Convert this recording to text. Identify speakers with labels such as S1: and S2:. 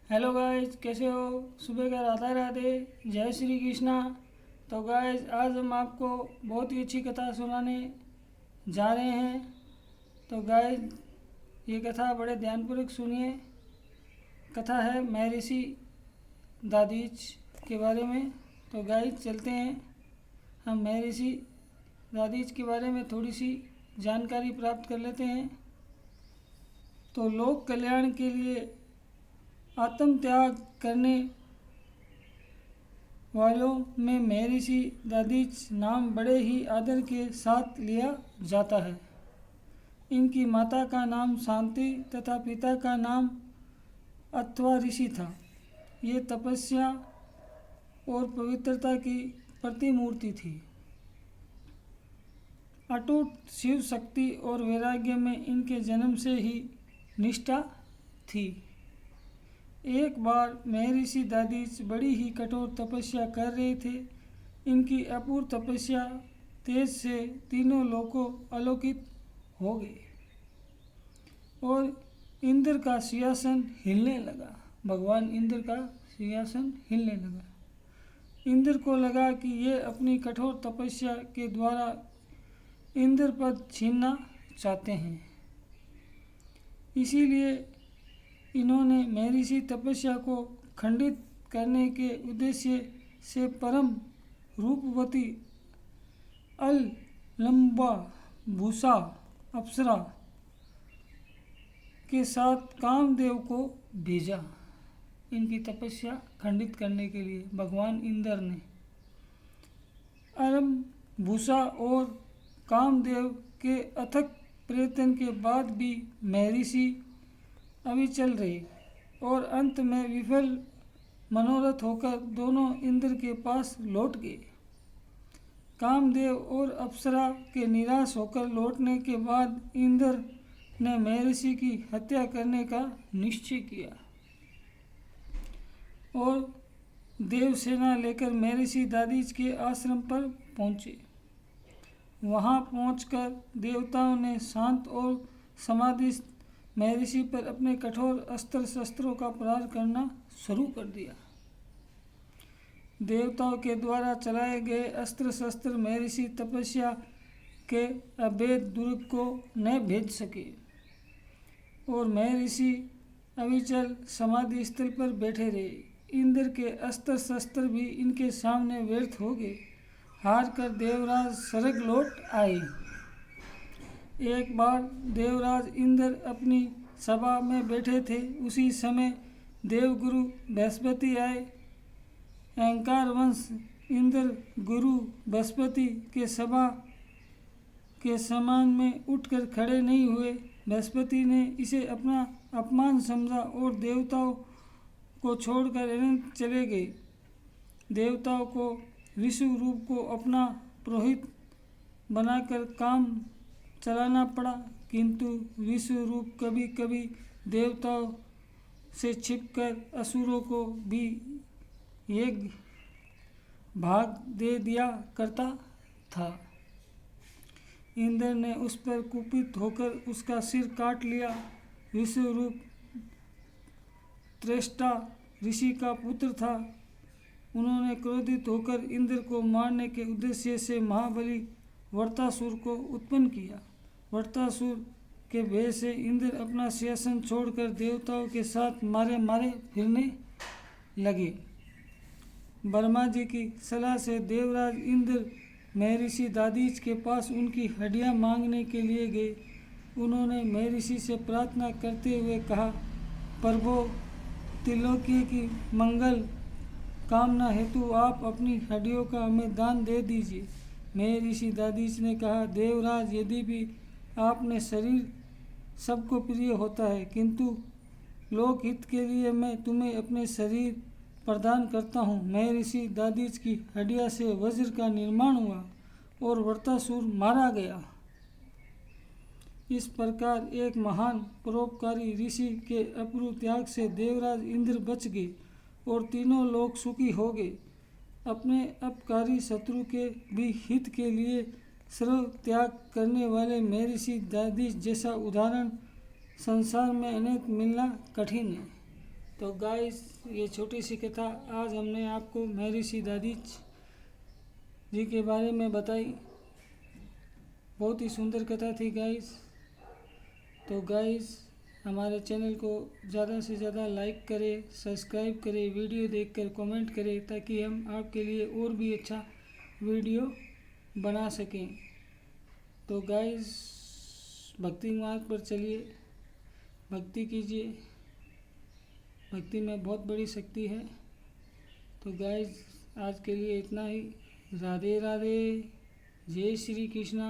S1: Hello guys, कैसे हो? सुबह का राधे राधे, जय श्री कृष्णा। तो गाइस, आज हम आपको बहुत ही अच्छी कथा सुनाने जा रहे हैं। तो गाइस, ये कथा बड़े ध्यानपूर्वक सुनिए। कथा है महर्षि दादीच के बारे में। तो गाइस, चलते हैं, हम महर्षि दादीच के बारे में थोड़ी सी जानकारी प्राप्त कर लेते हैं। तो लोक कल्याण के लिए आत्म त्याग करने वालों में महर्षि दादीच नाम बड़े ही आदर के साथ लिया जाता है। इनकी माता का नाम शांति तथा पिता का नाम अथवा ऋषि था। ये तपस्या और पवित्रता की प्रतिमूर्ति थी। अटूट शिव शक्ति और वैराग्य में इनके जन्म से ही निष्ठा थी। एक बार महर्षि दादीच बड़ी ही कठोर तपस्या कर रहे थे। इनकी अपूर्व तपस्या तेज से तीनों लोकों अलौकिक हो गए और इंद्र का सिंहासन हिलने लगा। भगवान इंद्र का सिंहासन हिलने लगा। इंद्र को लगा कि ये अपनी कठोर तपस्या के द्वारा इंद्र पद छीनना चाहते हैं। इसीलिए इन्होंने महर्षि तपस्या को खंडित करने के उद्देश्य से परम रूपवती अल लंबा भूषा अप्सरा के साथ कामदेव को भेजा। इनकी तपस्या खंडित करने के लिए भगवान इंद्र ने अरम भूषा और कामदेव के अथक प्रयत्न के बाद भी महर्षि अविचल रहे और अंत में विफल मनोरथ होकर दोनों इंद्र के पास लौट गए। कामदेव और अप्सरा के निराश होकर लौटने के बाद इंद्र ने महर्षि की हत्या करने का निश्चय किया और देवसेना लेकर महर्षि दादीच के आश्रम पर पहुँचे। वहाँ पहुंचकर देवताओं ने शांत और समाधिस्थ महर्षि पर अपने कठोर अस्त्र शस्त्रों का प्रहार करना शुरू कर दिया। देवताओं के द्वारा चलाए गए अस्त्र शस्त्र महर्षि तपस्या के अभेद दुर्ग को न भेज सके और महर्षि अविचल समाधि स्थल पर बैठे रहे। इंद्र के अस्त्र शस्त्र भी इनके सामने व्यर्थ हो गए। हार कर देवराज स्वर्ग लौट आए। एक बार देवराज इंद्र अपनी सभा में बैठे थे। उसी समय देवगुरु बृहस्पति आए। अहंकार वंश इंद्र गुरु बृहस्पति के सभा के सम्मान में उठकर खड़े नहीं हुए। बृहस्पति ने इसे अपना अपमान समझा और देवताओं को छोड़कर अनंत चले गए। देवताओं को विष्णु रूप को अपना पुरोहित बनाकर काम चलाना पड़ा, किंतु विष्णु रूप कभी कभी देवताओं से छिपकर असुरों को भी एक भाग दे दिया करता था। इंद्र ने उस पर कुपित होकर उसका सिर काट लिया। विष्णु रूप त्रेष्टा ऋषि का पुत्र था। उन्होंने क्रोधित होकर इंद्र को मारने के उद्देश्य से महाबली वृत्रासुर को उत्पन्न किया। वृत्रासुर के भय से इंद्र अपना सिंहासन छोड़कर देवताओं के साथ मारे मारे फिरने लगे। ब्रह्मा जी की सलाह से देवराज इंद्र महर्षि दादीच के पास उनकी हड्डियां मांगने के लिए गए। उन्होंने महर्षि से प्रार्थना करते हुए कहा, प्रभो, त्रिलोकी की मंगल कामना हेतु आप अपनी हड्डियों का हमें दान दे दीजिए। महर्षि दादीच ने कहा, देवराज, यदि भी आपने शरीर सबको प्रिय होता है, किंतु लोकहित के लिए मैं तुम्हें अपने शरीर प्रदान करता हूँ। महर्षि दादीच की हड्डियों से वज्र का निर्माण हुआ और वृत्रासुर मारा गया। इस प्रकार एक महान परोपकारी ऋषि के अपूर्व त्याग से देवराज इंद्र बच गए और तीनों लोग सुखी हो गए। अपने अपकारी शत्रु के भी हित के लिए सर्व त्याग करने वाले महर्षि दादीच जैसा उदाहरण संसार में अनेक मिलना कठिन है। तो गाइस ये छोटी सी कथा आज हमने आपको महर्षि दादी जी के बारे में बताई। बहुत ही सुंदर कथा थी गाइस। तो गाइस हमारे चैनल को ज़्यादा से ज़्यादा लाइक करें, सब्सक्राइब करें, वीडियो देखकर कमेंट करें ताकि हम आपके लिए और भी अच्छा वीडियो बना सकें। तो गाइस भक्ति मार्ग पर चलिए, भक्ति कीजिए। भक्ति में बहुत बड़ी शक्ति है। तो गाइस आज के लिए इतना ही। राधे राधे, जय श्री कृष्णा।